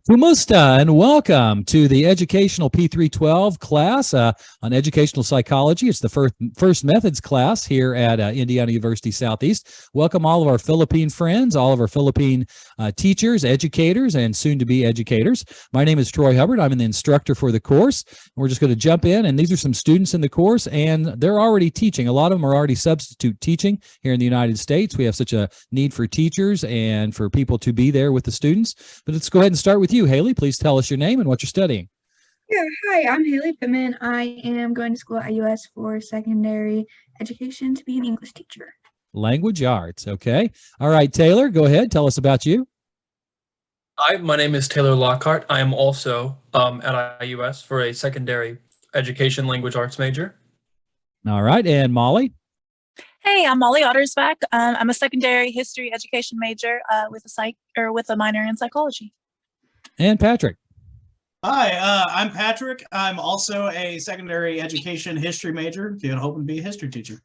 Fumusta, and welcome to the Educational P312 class on educational psychology. It's the first methods class here at Indiana University Southeast. Welcome all of our Philippine friends, all of our Philippine teachers, educators, and soon-to-be educators. My name is Troy Hubbard. I'm the instructor for the course. We're just going to jump in, and these are some students in the course, and they're already teaching. A lot of them are already substitute teaching here in the United States. We have such a need for teachers and for people to be there with the students. But let's go ahead and start with you, Haley. Please tell us your name and what you're studying. Yeah, hi, I'm Haley Pittman. I am going to school at IUS for secondary education to be an English teacher. Language arts, okay. All right, Taylor, go ahead. Tell us about you. Hi, my name is Taylor Lockhart. I am also at IUS for a secondary education language arts major. All right, and Molly? Hey, I'm Molly Ottersbach. I'm a secondary history education major with a minor in psychology. And Patrick? Hi, I'm Patrick. I'm also a secondary education history major, hoping to be a history teacher.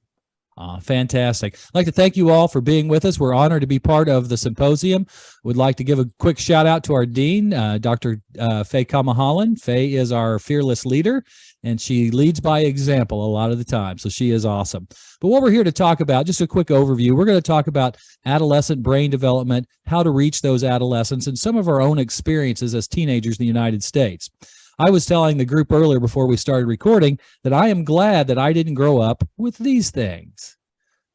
Fantastic. I'd like to thank you all for being with us. We're honored to be part of the symposium. Would like to give a quick shout out to our dean, Dr. Faye Kamahalan. Faye is our fearless leader, and she leads by example a lot of the time, so she is awesome. But what we're here to talk about, just a quick overview, we're going to talk about adolescent brain development, how to reach those adolescents, and some of our own experiences as teenagers in the United States. I was telling the group earlier before we started recording that I am glad that I didn't grow up with these things,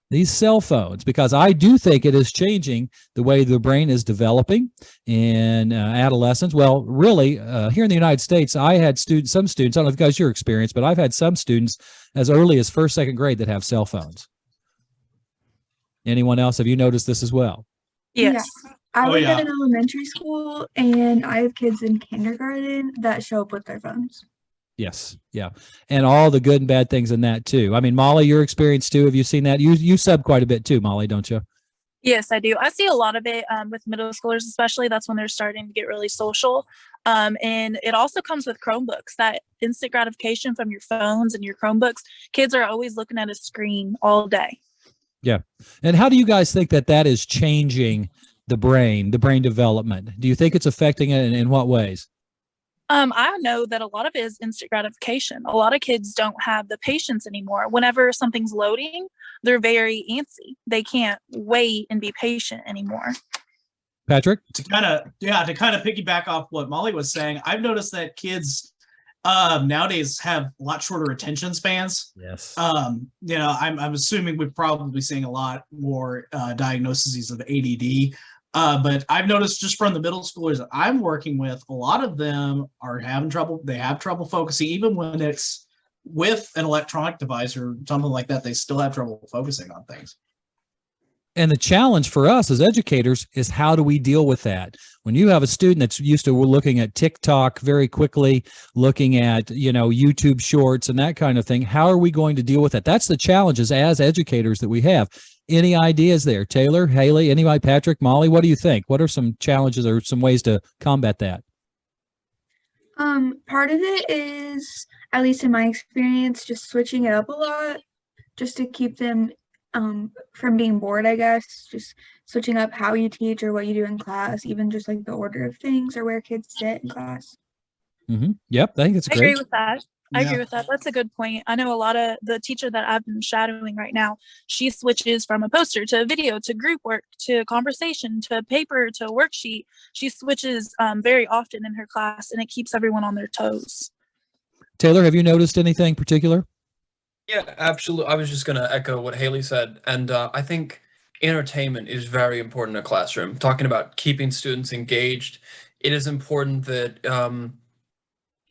these cell phones, because I do think it is changing the way the brain is developing in adolescence. Well, really, here in the United States, I had some students, I don't know if you guys your experience, but I've had some students as early as first, second grade that have cell phones. Anyone else? Have you noticed this as well? Yes. Yeah. I work at an elementary school, and I have kids in kindergarten that show up with their phones. Yes, yeah, and all the good and bad things in that too. I mean, Molly, your experience too. Have you seen that? You sub quite a bit too, Molly, don't you? Yes, I do. I see a lot of it with middle schoolers, especially. That's when they're starting to get really social. And it also comes with Chromebooks, that instant gratification from your phones and your Chromebooks. Kids are always looking at a screen all day. Yeah. And how do you guys think that is changing the brain development? Do you think it's affecting it, and in what ways? I know that a lot of it is instant gratification. A lot of kids don't have the patience anymore. Whenever something's loading, they're very antsy. They can't wait and be patient anymore. Patrick? To kind of piggyback off what Molly was saying, I've noticed that kids nowadays have a lot shorter attention spans. Yes. I'm assuming we're probably seeing a lot more diagnoses of ADD. But I've noticed just from the middle schoolers that I'm working with, a lot of them are having trouble. They have trouble focusing, even when it's with an electronic device or something like that. They still have trouble focusing on things. And the challenge for us as educators is, how do we deal with that? When you have a student that's used to looking at TikTok very quickly, looking at, YouTube shorts and that kind of thing, how are we going to deal with that? That's the challenges as educators that we have. Any ideas there? Taylor, Haley, anybody, Patrick, Molly, what do you think? What are some challenges or some ways to combat that? Part of it is, at least in my experience, just switching it up a lot, just to keep them from being bored, I guess. Just switching up how you teach or what you do in class, even just like the order of things or where kids sit in class. Mm-hmm. Yep, I think it's great. I agree with that. I agree with that. That's a good point. I know a lot of the teacher that I've been shadowing right now, she switches from a poster to a video to group work to conversation to paper to worksheet. She switches very often in her class, and it keeps everyone on their toes. Taylor, have you noticed anything particular? Yeah, absolutely. I was just going to echo what Haley said. And I think entertainment is very important in a classroom. Talking about keeping students engaged, it is important that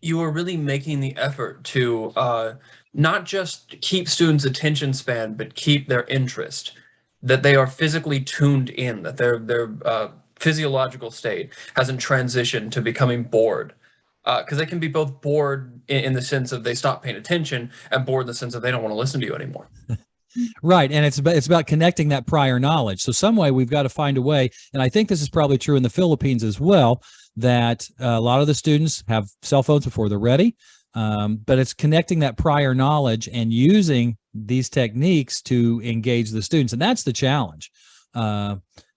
you are really making the effort to not just keep students' attention span, but keep their interest, that they are physically tuned in, that their physiological state hasn't transitioned to becoming bored. Because they can be both bored in the sense of they stop paying attention, and bored in the sense of they don't want to listen to you anymore. Right, and it's about connecting that prior knowledge. So some way we've got to find a way, and I think this is probably true in the Philippines as well, that a lot of the students have cell phones before they're ready, but it's connecting that prior knowledge and using these techniques to engage the students, and that's the challenge.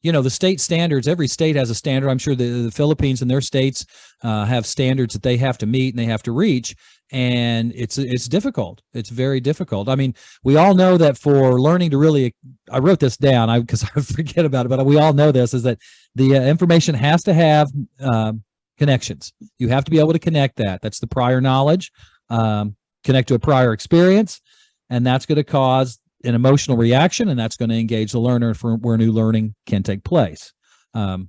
the state standards, every state has a standard. I'm sure the Philippines and their states have standards that they have to meet and they have to reach. And it's difficult. It's very difficult. I mean, we all know that for learning to really, I wrote this down because I forget about it, but we all know this, is that the information has to have connections. You have to be able to connect that. That's the prior knowledge, connect to a prior experience, and that's going to cause an emotional reaction, and that's going to engage the learner for where new learning can take place. And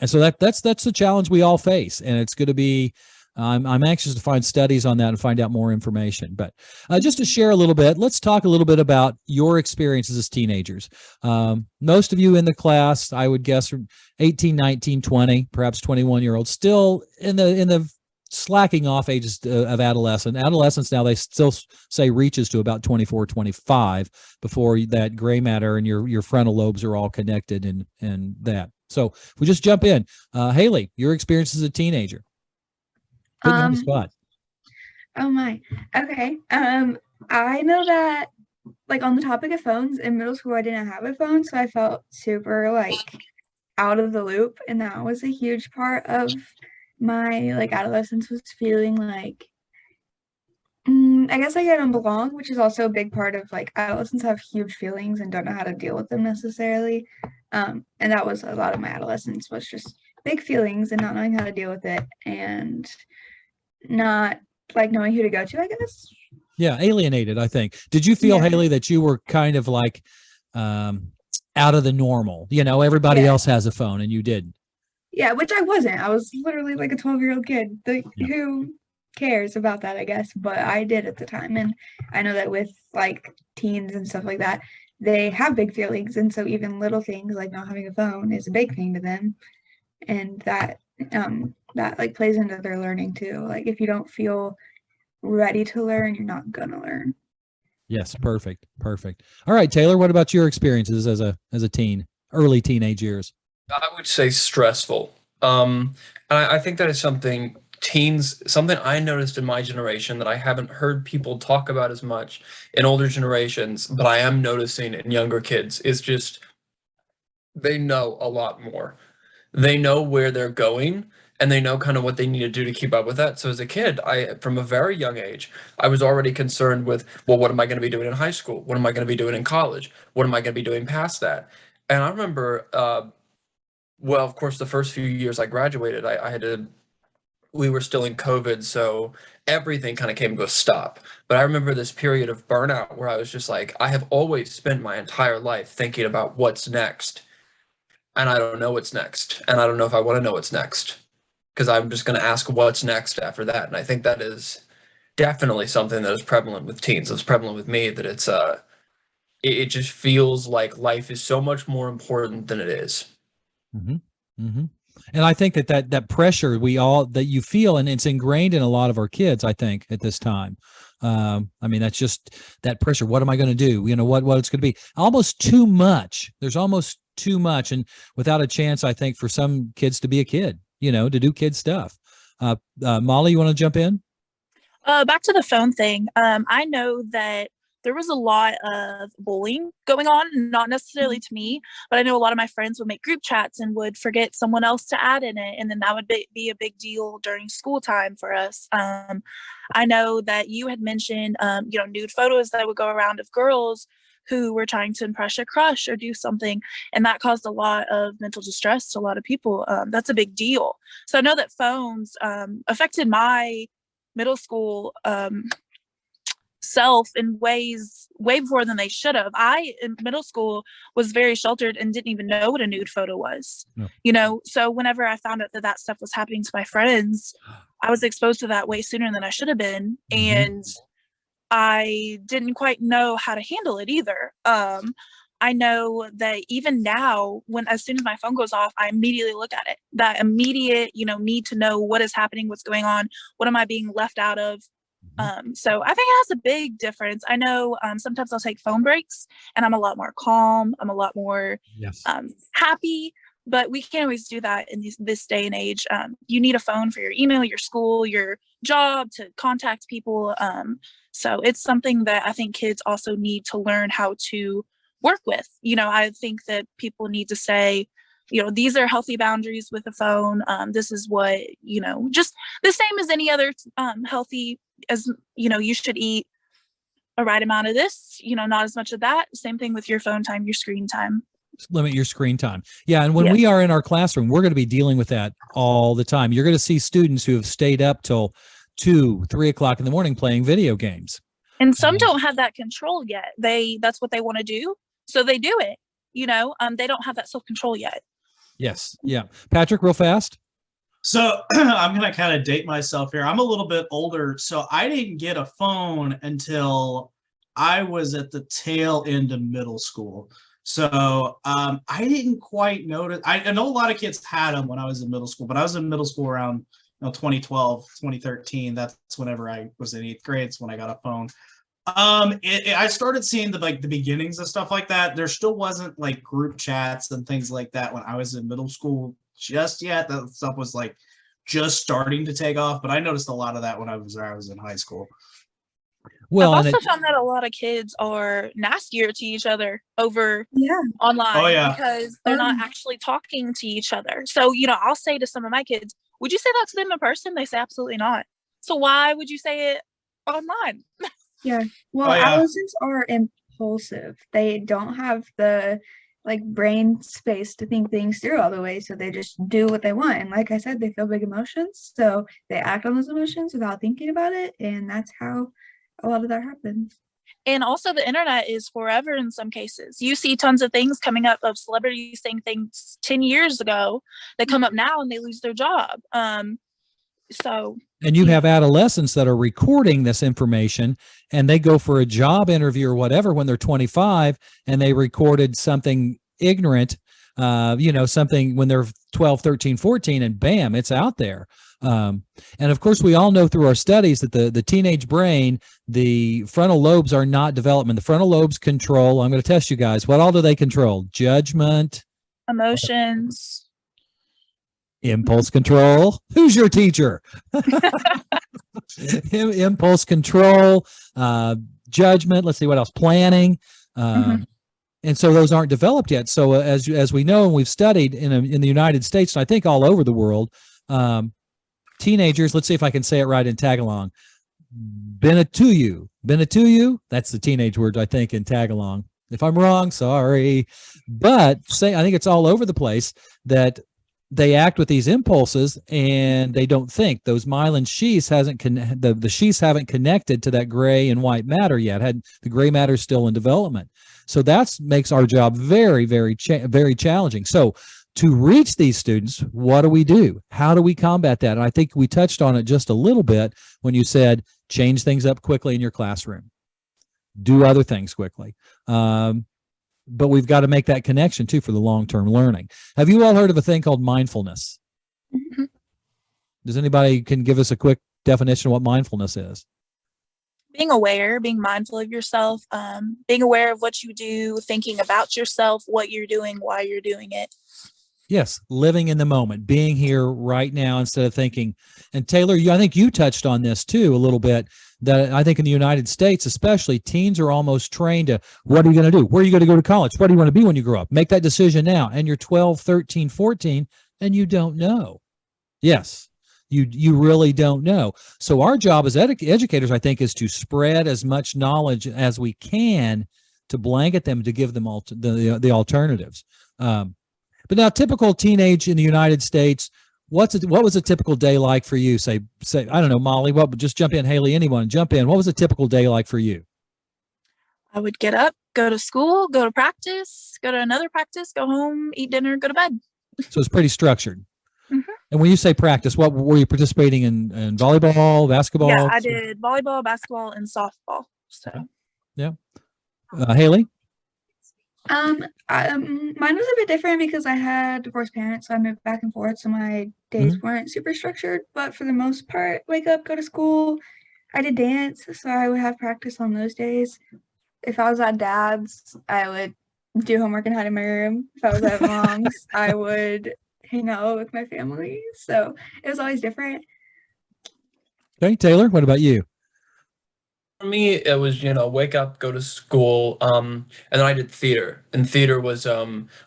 so that's the challenge we all face, and it's going to be, I'm anxious to find studies on that and find out more information. But just to share a little bit, let's talk a little bit about your experiences as teenagers. Most of you in the class, I would guess, from 18, 19, 20, perhaps 21-year-olds, still in the slacking off ages of adolescence. Now they still say reaches to about 24, 25 before that gray matter and your frontal lobes are all connected and that. So if we just jump in, Haley, your experience as a teenager. Put you on the spot. Oh my. Okay. I know that, like, on the topic of phones, in middle school I didn't have a phone, so I felt super like out of the loop, and that was a huge part of my adolescence, was feeling like I guess I don't belong, which is also a big part of adolescents have huge feelings and don't know how to deal with them necessarily. And that was a lot of my adolescence, was just big feelings and not knowing how to deal with it, and not knowing who to go to, I guess. Yeah, alienated, I think. Did you feel, Haley, that you were kind of out of the normal? Everybody else has a phone and you didn't. Yeah, which I wasn't. I was literally a 12-year-old kid. Who cares about that, I guess? But I did at the time. And I know that with teens and stuff like that, they have big feelings. And so even little things like not having a phone is a big thing to them. And that plays into their learning too. If you don't feel ready to learn, you're not gonna learn. Yes, perfect. All right, Taylor, what about your experiences as a teen, early teenage years? I would say stressful. And I think that is something I noticed in my generation that I haven't heard people talk about as much in older generations, but I am noticing in younger kids, is just they know a lot more. They know where they're going, and they know kind of what they need to do to keep up with that. So as a kid, from a very young age, I was already concerned with, well, what am I going to be doing in high school? What am I going to be doing in college? What am I going to be doing past that? And I remember, well, of course, the first few years I graduated, we were still in COVID, so everything kind of came to a stop. But I remember this period of burnout where I was just I have always spent my entire life thinking about what's next. And I don't know what's next. And I don't know if I want to know what's next, because I'm just going to ask what's next after that. And I think that is definitely something that is prevalent with teens. It's prevalent with me, that it just feels like life is so much more important than it is. Mm-hmm. Mm-hmm. And I think that pressure that you feel, and it's ingrained in a lot of our kids, I think, at this time. I mean, that's just that pressure. What am I going to do? What it's going to be. Almost too much. There's almost too much, and without a chance, I think, for some kids to be a kid, to do kid stuff. Molly, you want to jump in? Back to the phone thing. I know that there was a lot of bullying going on, not necessarily to me, but I know a lot of my friends would make group chats and would forget someone else to add in it. And then that would be a big deal during school time for us. I know that you had mentioned, nude photos that would go around of girls who were trying to impress a crush or do something. And that caused a lot of mental distress to a lot of people. That's a big deal. So I know that phones affected my middle school self in ways way before than they should have. I, in middle school, was very sheltered and didn't even know what a nude photo was. No. So whenever I found out that stuff was happening to my friends, I was exposed to that way sooner than I should have been. Mm-hmm. And I didn't quite know how to handle it either. I know that even now, as soon as my phone goes off, I immediately look at it. That immediate, need to know what is happening, what's going on, what am I being left out of. So I think it has a big difference. I know sometimes I'll take phone breaks and I'm a lot more calm. I'm a lot more happy, but we can't always do that in this day and age. You need a phone for your email, your school, your job, to contact people. So it's something that I think kids also need to learn how to work with. I think that people need to say, these are healthy boundaries with a phone. This is what, just the same as any other healthy, as, you should eat a right amount of this, not as much of that. Same thing with your phone time, your screen time. Limit your screen time. Yeah. And when we are in our classroom, we're going to be dealing with that all the time. You're going to see students who have stayed up till 2, 3 o'clock in the morning playing video games. And some don't have that control yet. That's what they want to do. So they do it, they don't have that self-control yet. Yes. Yeah. Patrick, real fast. So I'm going to kind of date myself here. I'm a little bit older, so I didn't get a phone until I was at the tail end of middle school. So I didn't quite notice. I know a lot of kids had them when I was in middle school, but I was in middle school around 2012, 2013. That's whenever I was in 8th grade. It's when I got a phone. I started seeing the beginnings of stuff like that. There still wasn't like group chats and things like that when I was in middle school just yet. That stuff was like just starting to take off, but I noticed a lot of that when I was in high school. Well, I've also found that a lot of kids are nastier to each other over online because they're not actually talking to each other. So, I'll say to some of my kids, would you say that to them in person? They say absolutely not. So why would you say it online? Yeah. Well, adolescents are impulsive. They don't have the brain space to think things through all the way, so they just do what they want. And like I said, they feel big emotions, so they act on those emotions without thinking about it, and that's how a lot of that happens. And also the internet is forever in some cases. You see tons of things coming up of celebrities saying things 10 years ago that come up now and they lose their job. And you have adolescents that are recording this information and they go for a job interview or whatever when they're 25 and they recorded something ignorant, something when they're 12, 13, 14, and bam, it's out there. And of course, we all know through our studies that the teenage brain, the frontal lobes are not development. The frontal lobes control, I'm going to test you guys. What all do they control? Judgment, emotions, impulse control. Who's your teacher? Impulse control, judgment. Let's see what else. Planning. And so those aren't developed yet. So as we know, and we've studied in the United States, and I think all over the world, teenagers, let's see if I can say it right in Tagalog. Benatuyu. That's the teenage word, I think, in Tagalog. If I'm wrong, sorry. But I think it's all over the place that they act with these impulses and they don't think. Those myelin sheaths the sheaths haven't connected to that gray and white matter yet. The gray matter is still in development. So that makes our job very, very, very challenging. So to reach these students, what do we do? How do we combat that? And I think we touched on it just a little bit when you said change things up quickly in your classroom. Do other things quickly. But we've got to make that connection too for the long-term learning. Have you all heard of a thing called mindfulness? Mm-hmm. Does anybody can give us a quick definition of what mindfulness is? Being aware, being mindful of yourself, being aware of what you do, thinking about yourself, what you're doing, why you're doing it. Yes, living in the moment, being here right now instead of thinking. And Taylor, I think you touched on this too a little bit, that I think in the United States, especially, teens are almost trained to, what are you going to do? Where are you going to go to college? What do you want to be when you grow up? Make that decision now. And you're 12, 13, 14, and you don't know. Yes, you really don't know. So our job as educators, I think, is to spread as much knowledge as we can to blanket them, to give them all the alternatives. But now, typical teenage in the United States, what was a typical day like for you? Say, I don't know, Molly, just jump in, Haley, anyone, jump in. What was a typical day like for you? I would get up, go to school, go to practice, go to another practice, go home, eat dinner, go to bed. So it's pretty structured. Mm-hmm. And when you say practice, what were you participating in volleyball, basketball? Yeah, I did volleyball, basketball, and softball. So yeah. Haley? Mine was a bit different because I had divorced parents, so I moved back and forth, so my days weren't super structured. But for the most part, wake up, go to school. I did dance, so I would have practice on those days. If I was at dad's, I would do homework and hide in my room. If I was at mom's, I would hang out with my family. So it was always different. Okay, Taylor, what about you? For me, it was, wake up, go to school, and then I did theater. And theater was,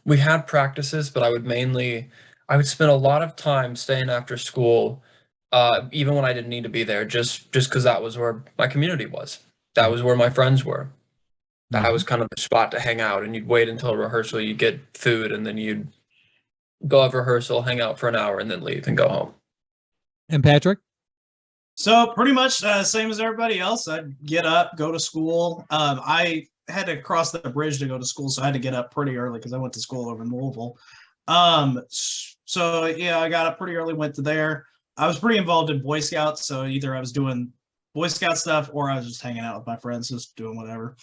we had practices, but I would spend a lot of time staying after school, even when I didn't need to be there, just because that was where my community was. That was where my friends were. That was kind of the spot to hang out, and you'd wait until rehearsal, you'd get food, and then you'd go have rehearsal, hang out for an hour, and then leave and go home. And Patrick? So pretty much same as everybody else. I'd get up, go to school. I had to cross the bridge to go to school, so I had to get up pretty early because I went to school over in Louisville. So yeah, I got up pretty early, went to there. I was pretty involved in Boy Scouts, so either I was doing Boy Scout stuff or I was just hanging out with my friends, just doing whatever.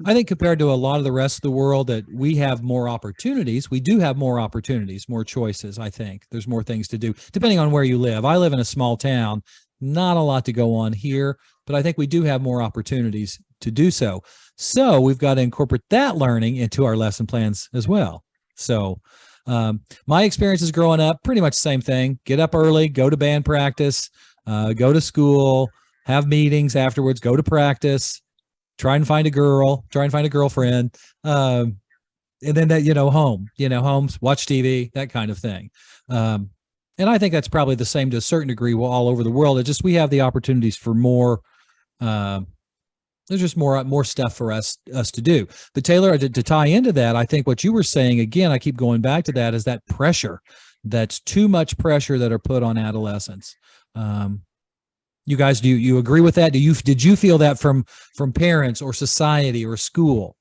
I think compared to a lot of the rest of the world that we have more opportunities. We do have more opportunities, more choices. I think there's more things to do depending on where you live. I live in a small town, not a lot to go on here, but I think we do have more opportunities to do so. So we've got to incorporate that learning into our lesson plans as well. So my experiences growing up, pretty much the same thing. Get up early, go to band practice, go to school, have meetings afterwards, go to practice, try and find a girlfriend, and then that, homes, watch TV, that kind of thing. And I think that's probably the same to a certain degree all over the world. It's just we have the opportunities for more. There's just more stuff for us to do. But Taylor, to tie into that, I think what you were saying again, I keep going back to that, is that pressure. That's too much pressure that are put on adolescents. You guys, do you agree with that? Did you feel that from parents or society or school?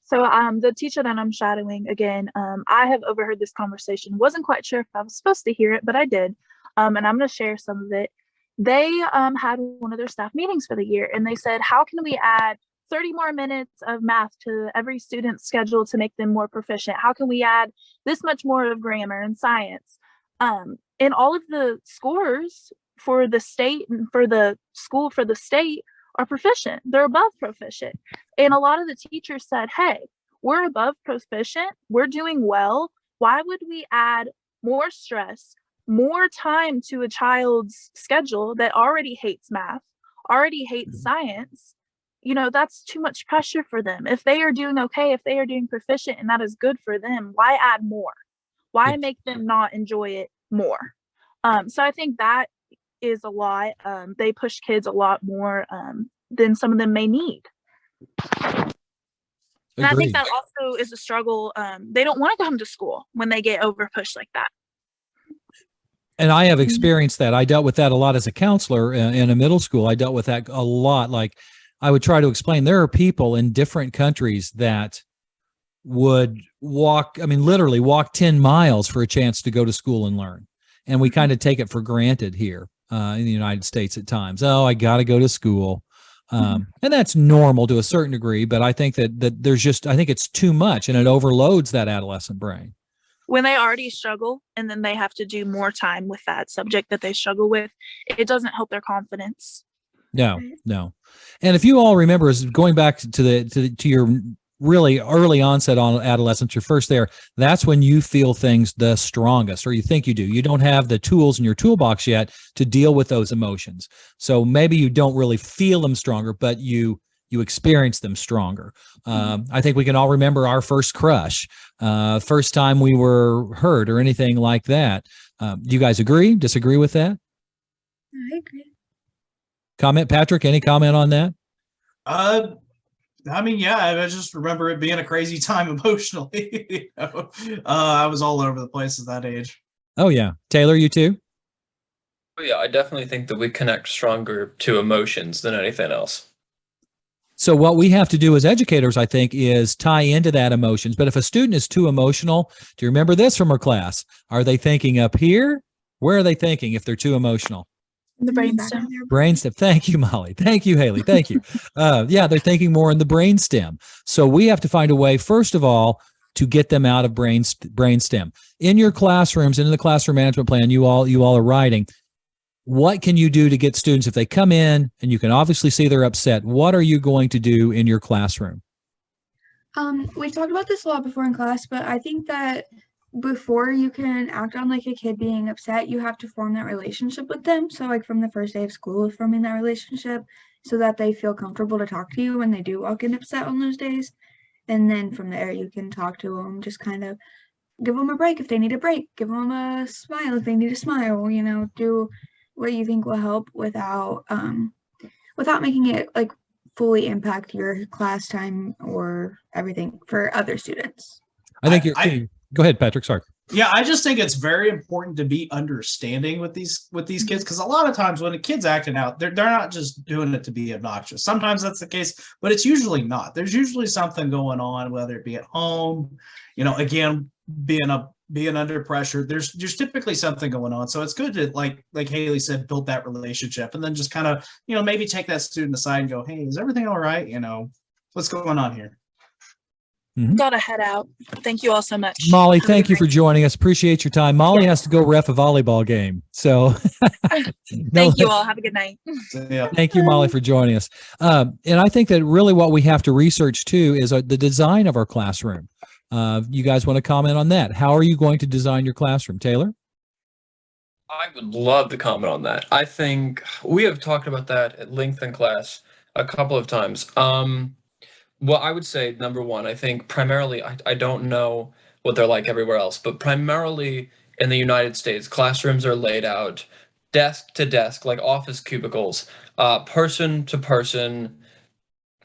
So the teacher that I'm shadowing, again, I have overheard this conversation. Wasn't quite sure if I was supposed to hear it, but I did. And I'm going to share some of it. They had one of their staff meetings for the year, and they said, how can we add 30 more minutes of math to every student's schedule to make them more proficient? How can we add this much more of grammar and science? And all of the scores for the state and for the school for the state are proficient. They're above proficient. And a lot of the teachers said, hey, we're above proficient. We're doing well. Why would we add more stress, more time to a child's schedule that already hates math, already hates science? That's too much pressure for them. If they are doing okay, if they are doing proficient and that is good for them, why add more? Why make them not enjoy it more? So I think that is a lot. They push kids a lot more than some of them may need. And I think that also is a struggle. They don't want to come to school when they get over pushed like that. And I have experienced that. I dealt with that a lot as a counselor in a middle school. I dealt with that a lot. Like, I would try to explain, there are people in different countries that would literally walk 10 miles for a chance to go to school and learn. And we kind of take it for granted here in the United States at times. Oh, I got to go to school. And that's normal to a certain degree, but I think that I think it's too much, and it overloads that adolescent brain. When they already struggle and then they have to do more time with that subject that they struggle with, it doesn't help their confidence. No. And if you all remember, is going back to your really early onset on adolescence, you're first there, that's when you feel things the strongest, or you think you do. You don't have the tools in your toolbox yet to deal with those emotions. So maybe you don't really feel them stronger, but you experience them stronger. I think we can all remember our first crush, first time we were hurt or anything like that. Do you guys agree, disagree with that? I agree. Comment, Patrick, any comment on that? Yeah, I just remember it being a crazy time emotionally. I was all over the place at that age. Oh, yeah. Taylor, you too? Oh, yeah, I definitely think that we connect stronger to emotions than anything else. So what we have to do as educators, I think, is tie into that emotions. But if a student is too emotional, do you remember this from our class? Are they thinking up here? Where are they thinking if they're too emotional? The brainstem. Brainstem. Thank you, Molly. Thank you, Haley. Thank you. Yeah, they're thinking more in the brainstem. So we have to find a way, first of all, to get them out of brainstem. In your classrooms, in the classroom management plan, you all are writing, what can you do to get students, if they come in and you can obviously see they're upset, what are you going to do in your classroom? We talked about this a lot before in class, but I think that before you can act on like a kid being upset, you have to form that relationship with them. So like from the first day of school, forming that relationship so that they feel comfortable to talk to you when they do walk in upset on those days. And then from there, you can talk to them, just kind of give them a break if they need a break, give them a smile if they need a smile, do what you think will help without making it like fully impact your class time or everything for other students. I think go ahead, Patrick. Sorry. Yeah, I just think it's very important to be understanding with these kids, because a lot of times when a kid's acting out, they're not just doing it to be obnoxious. Sometimes that's the case, but it's usually not. There's usually something going on, whether it be at home, again, being under pressure. There's typically something going on. So it's good to, like Haley said, build that relationship, and then just kind of, maybe take that student aside and go, hey, is everything all right? What's going on here? Mm-hmm. Gotta head out. Thank you all so much. Molly, thank you for joining us. Appreciate your time. Molly has to go ref a volleyball game. So thank you all. Have a good night. Yeah. Thank you, Molly, for joining us. And I think that really what we have to research too is the design of our classroom. You guys want to comment on that? How are you going to design your classroom, Taylor? I would love to comment on that. I think we have talked about that at length in class a couple of times. Well, I would say, number one, I think primarily, I don't know what they're like everywhere else, but primarily in the United States, classrooms are laid out desk to desk, like office cubicles, person to person,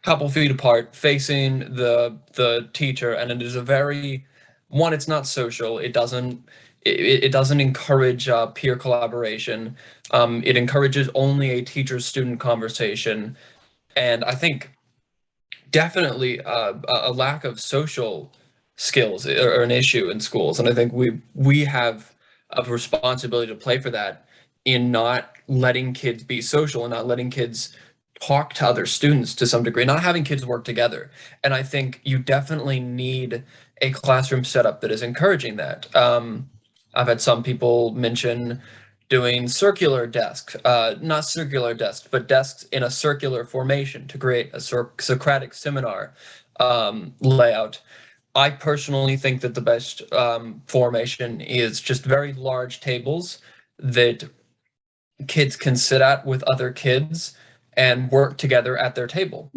couple feet apart, facing the teacher, and it is a very, one, it's not social. It doesn't encourage peer collaboration. It encourages only a teacher-student conversation, and I think definitely a lack of social skills are an issue in schools, and I think we have a responsibility to play for that in not letting kids be social and not letting kids talk to other students to some degree, not having kids work together. And I think you definitely need a classroom setup that is encouraging that. I've had some people mention doing circular desks, not circular desks, but desks in a circular formation to create a Socratic seminar layout. I personally think that the best formation is just very large tables that kids can sit at with other kids and work together at their table.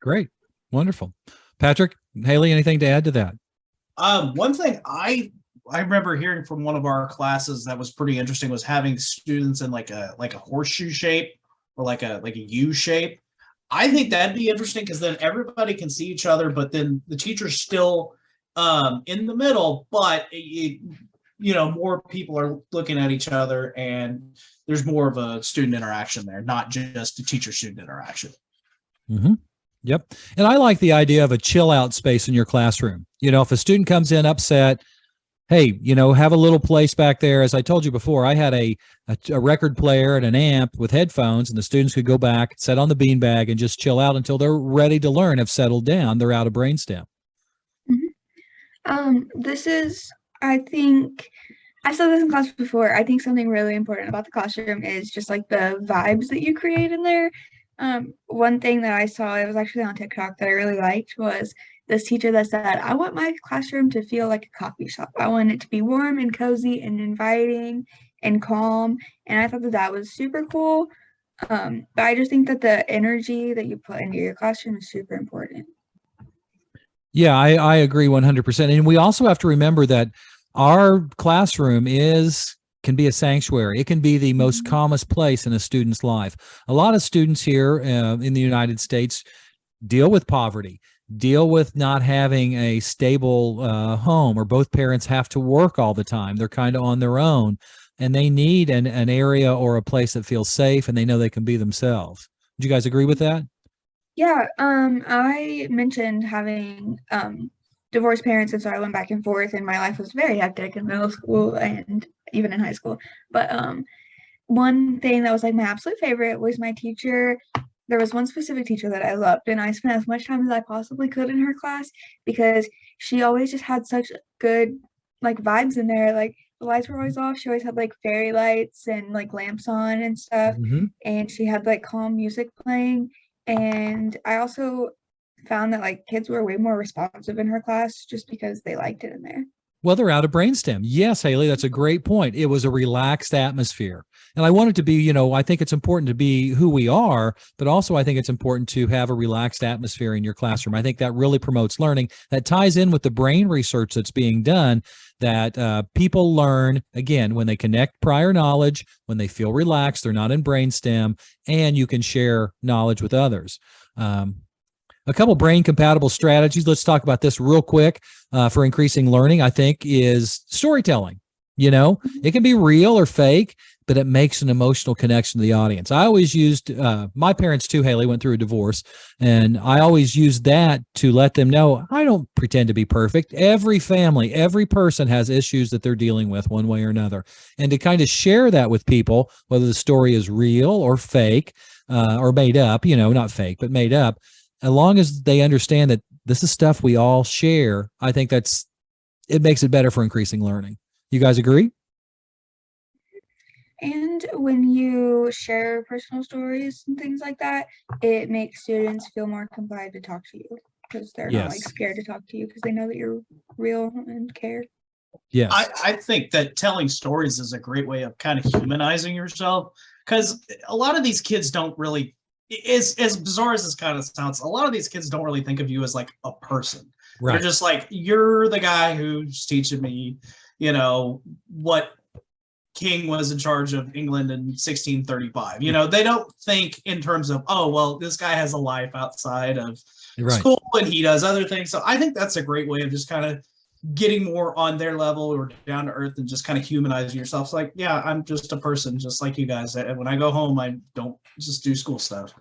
Great. Wonderful. Patrick, Haley, anything to add to that? One thing I remember hearing from one of our classes that was pretty interesting was having students in like a horseshoe shape or like a U shape. I think that'd be interesting, because then everybody can see each other, but then the teacher's still in the middle, but more people are looking at each other, and there's more of a student interaction there, not just a teacher-student interaction. Mm-hmm. Yep. And I like the idea of a chill out space in your classroom. If a student comes in upset, hey, have a little place back there. As I told you before, I had a record player and an amp with headphones, and the students could go back, sit on the beanbag, and just chill out until they're ready to learn, have settled down, they're out of brainstem. This is, I think, I said this in class before, I think something really important about the classroom is just like the vibes that you create in there. One thing that I saw, it was actually on TikTok, that I really liked was this teacher that said, I want my classroom to feel like a coffee shop. I want it to be warm and cozy and inviting and calm. And I thought that was super cool. But I just think that the energy that you put into your classroom is super important. Yeah, I agree 100%. And we also have to remember that our classroom can be a sanctuary. It can be the most calmest place in a student's life. A lot of students here in the United States deal with poverty, deal with not having a stable home, or both parents have to work all the time. They're kind of on their own, and they need an area or a place that feels safe and they know they can be themselves. Would you guys agree with that? Yeah, I mentioned having divorced parents, and so I went back and forth, and my life was very hectic in middle school and even in high school. But one thing that was like my absolute favorite was my teacher. There was one specific teacher that I loved, and I spent as much time as I possibly could in her class, because she always just had such good like vibes in there. Like the lights were always off. She always had like fairy lights and like lamps on and stuff. Mm-hmm. And she had like calm music playing. And I also found that like kids were way more responsive in her class just because they liked it in there. Well, they're out of brainstem. Yes, Haley, that's a great point. It was a relaxed atmosphere. And I want it to be, I think it's important to be who we are, but also I think it's important to have a relaxed atmosphere in your classroom. I think that really promotes learning. That ties in with the brain research that's being done, that people learn, again, when they connect prior knowledge, when they feel relaxed, they're not in brainstem, and you can share knowledge with others. A couple brain compatible strategies. Let's talk about this real quick for increasing learning, I think, is storytelling. It can be real or fake, but it makes an emotional connection to the audience. I always used, my parents too, Haley, went through a divorce, and I always used that to let them know I don't pretend to be perfect. Every family, every person has issues that they're dealing with one way or another. And to kind of share that with people, whether the story is real or fake or made up, not fake, but made up, as long as they understand that this is stuff we all share, I think it makes it better for increasing learning. You guys agree? And when you share personal stories and things like that, it makes students feel more compelled to talk to you because they're not like scared to talk to you because they know that you're real and care. Yes. I think that telling stories is a great way of kind of humanizing yourself, because a lot of these kids don't really, as bizarre as this kind of sounds, a lot of these kids don't really think of you as like a person. Right. They're just like, you're the guy who's teaching me, what king was in charge of England in 1635. They don't think in terms of, oh, well, this guy has a life outside of school and he does other things. So I think that's a great way of just kind of getting more on their level or down to earth and just kind of humanizing yourself. It's like, yeah, I'm just a person just like you guys. And when I go home, I don't just do school stuff.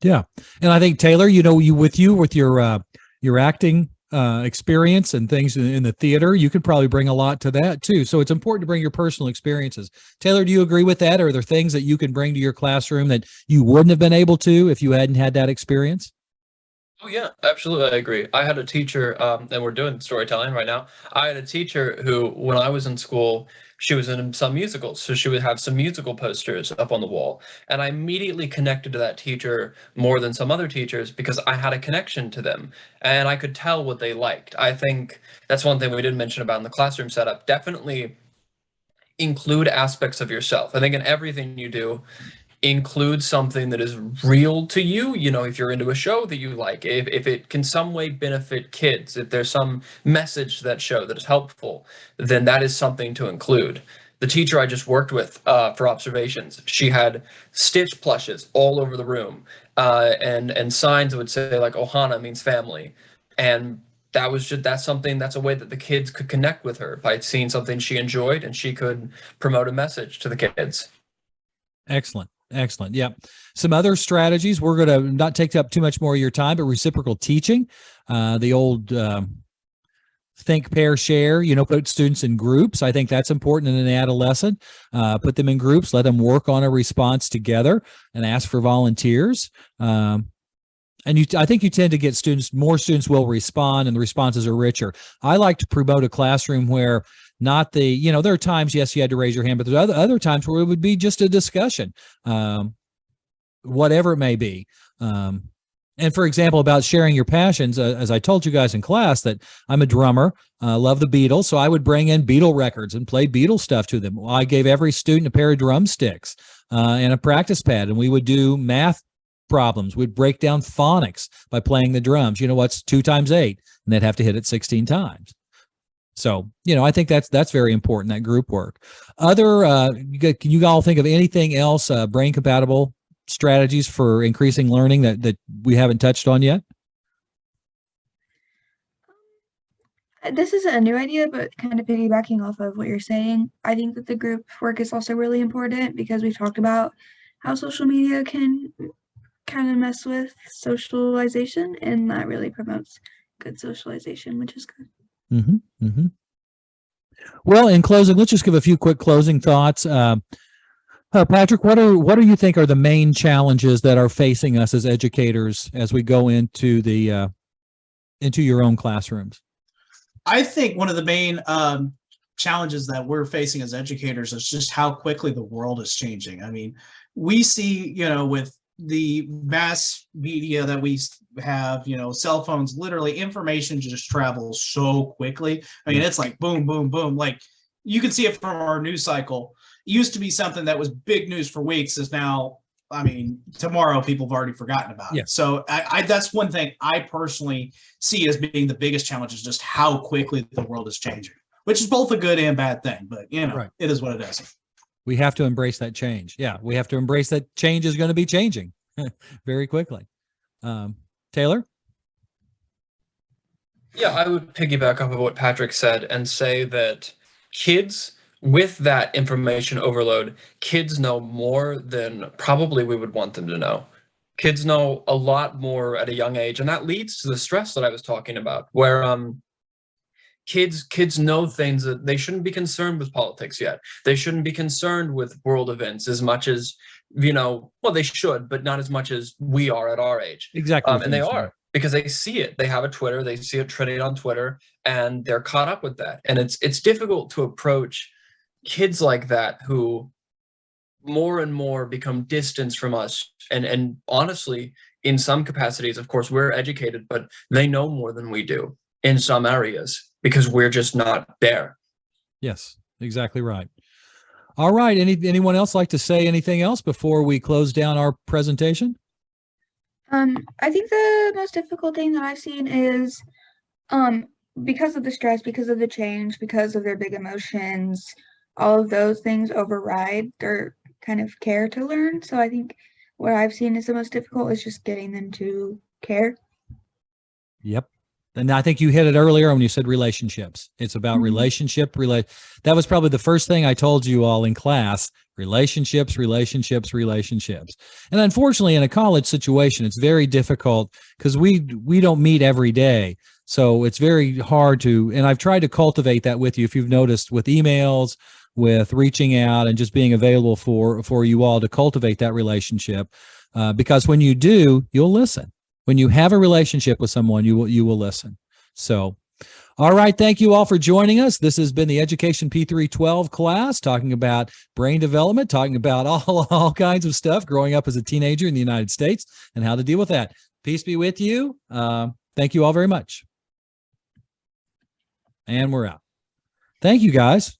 Yeah. And I think, Taylor, with your acting experience and things in the theater, you could probably bring a lot to that too. So it's important to bring your personal experiences. Taylor, do you agree with that? Or are there things that you can bring to your classroom that you wouldn't have been able to if you hadn't had that experience? Oh yeah, absolutely. I agree. I had a teacher, and we're doing storytelling right now. I had a teacher who, when I was in school, she was in some musicals. So she would have some musical posters up on the wall. And I immediately connected to that teacher more than some other teachers because I had a connection to them and I could tell what they liked. I think that's one thing we didn't mention about in the classroom setup. Definitely include aspects of yourself. I think in everything you do, include something that is real to you. If you're into a show that you like, if it can some way benefit kids, if there's some message to that show that is helpful, then that is something to include. The teacher I just worked with for observations, she had Stitch plushes all over the room, and signs that would say like Ohana means family, and that's a way that the kids could connect with her by seeing something she enjoyed, and she could promote a message to the kids. Excellent. Yeah. Some other strategies. We're going to not take up too much more of your time, but reciprocal teaching, the old think, pair, share, put students in groups. I think that's important in an adolescent. Put them in groups, let them work on a response together and ask for volunteers. I think you tend to get more students will respond and the responses are richer. I like to promote a classroom where not there are times, yes, you had to raise your hand, but there's other times where it would be just a discussion, whatever it may be. And for example, about sharing your passions, as I told you guys in class that I'm a drummer, love the Beatles. So I would bring in Beatle records and play Beatles stuff to them. I gave every student a pair of drumsticks and a practice pad, and we would do math problems. We'd break down phonics by playing the drums. What's 2 times 8? And they'd have to hit it 16 times. So, I think that's very important, that group work. Can you all think of anything else, brain compatible strategies for increasing learning that we haven't touched on yet? This isn't a new idea, but kind of piggybacking off of what you're saying, I think that the group work is also really important because we've talked about how social media can kind of mess with socialization, and that really promotes good socialization, which is good. Mm-hmm. Mm-hmm. Well, in closing, let's just give a few quick closing thoughts. Patrick, what do you think are the main challenges that are facing us as educators as we go into your own classrooms? I think one of the main challenges that we're facing as educators is just how quickly the world is changing. I mean, we see, with the mass media that we have, cell phones, literally information just travels so quickly. I mean, it's like boom, boom, boom. Like you can see it from our news cycle. It used to be something that was big news for weeks is now, I mean, tomorrow people have already forgotten about it. So I that's one thing I personally see as being the biggest challenge is just how quickly the world is changing, which is both a good and bad thing, but it is what it is. We have to embrace that change. Yeah, we have to embrace that change is going to be changing very quickly. Taylor? Yeah, I would piggyback off of what Patrick said and say that kids, with that information overload, kids know more than probably we would want them to know. Kids know a lot more at a young age, and that leads to the stress that I was talking about, where kids know things that they shouldn't be concerned with politics yet. They shouldn't be concerned with world events as much as, well, they should, but not as much as we are at our age. Exactly. And they are, because they see it. They have a Twitter, they see it trending on Twitter, and they're caught up with that. And it's difficult to approach kids like that who more and more become distanced from us. And honestly, in some capacities, of course, we're educated, but they know more than we do in some areas because we're just not there. Yes, exactly right. All right. Anyone else like to say anything else before we close down our presentation? I think the most difficult thing that I've seen is because of the stress, because of the change, because of their big emotions, all of those things override their kind of care to learn. So I think what I've seen is the most difficult is just getting them to care. Yep. And I think you hit it earlier when you said relationships. It's about relationship. That was probably the first thing I told you all in class. Relationships. And unfortunately, in a college situation, it's very difficult because we don't meet every day. So it's very hard to, and I've tried to cultivate that with you, if you've noticed, with emails, with reaching out and just being available for you all to cultivate that relationship. Because when you do, you'll listen. When you have a relationship with someone, you will listen. So, all right. Thank you all for joining us. This has been the Education P312 class, talking about brain development, talking about all kinds of stuff, growing up as a teenager in the United States and how to deal with that. Peace be with you. Thank you all very much. And we're out. Thank you, guys.